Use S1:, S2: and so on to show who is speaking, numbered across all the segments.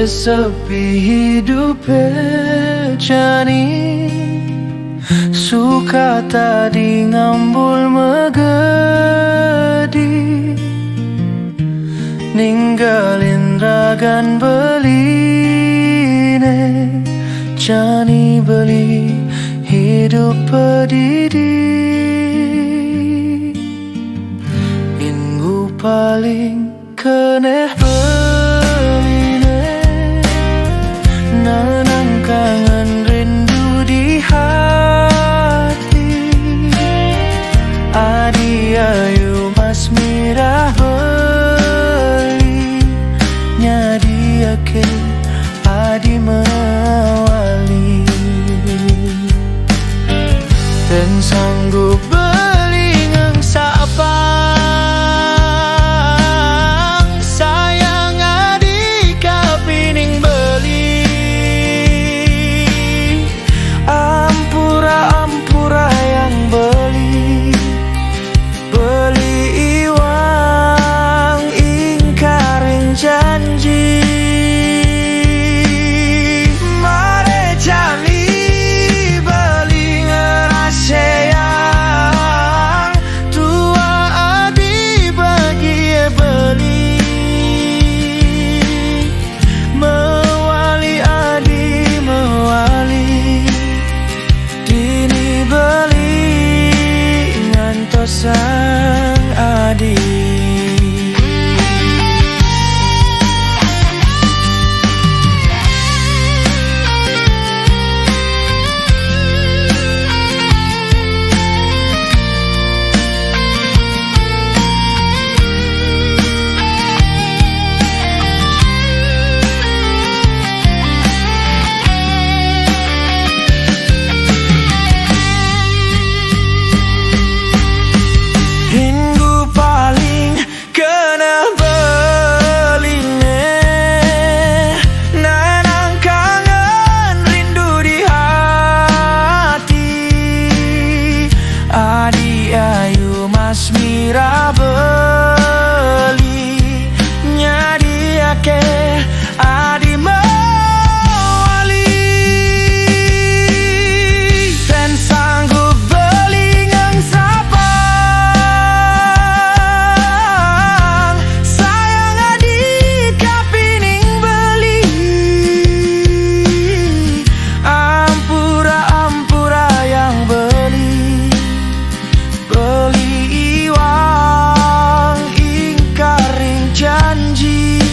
S1: sepi hidup jani suka tadi ngambul megedi ninggalin ragan beline jani beli hidup pedidi minggu paling keneh beline nanang kangen rindu di hati adi ayu mas mirah beli nyadiake adi mewali dan sanggup beli ngengsapa sang adi mas mira beli nyadiake adi mewali dan sanggup beli ngengsapang sayang adi kapining beli ampura yang beli janji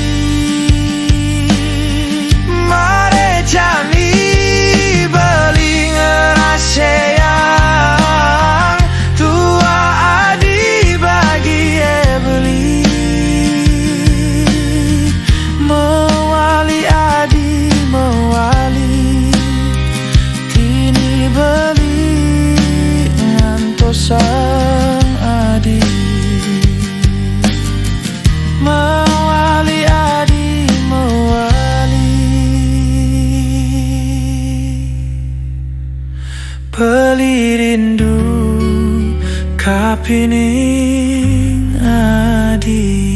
S1: mare jani beli ngeraseyang tua adi bagi beli mewali adi mewali tini beli ngantosang adi mewali adi mewali beli rindu kapining adi.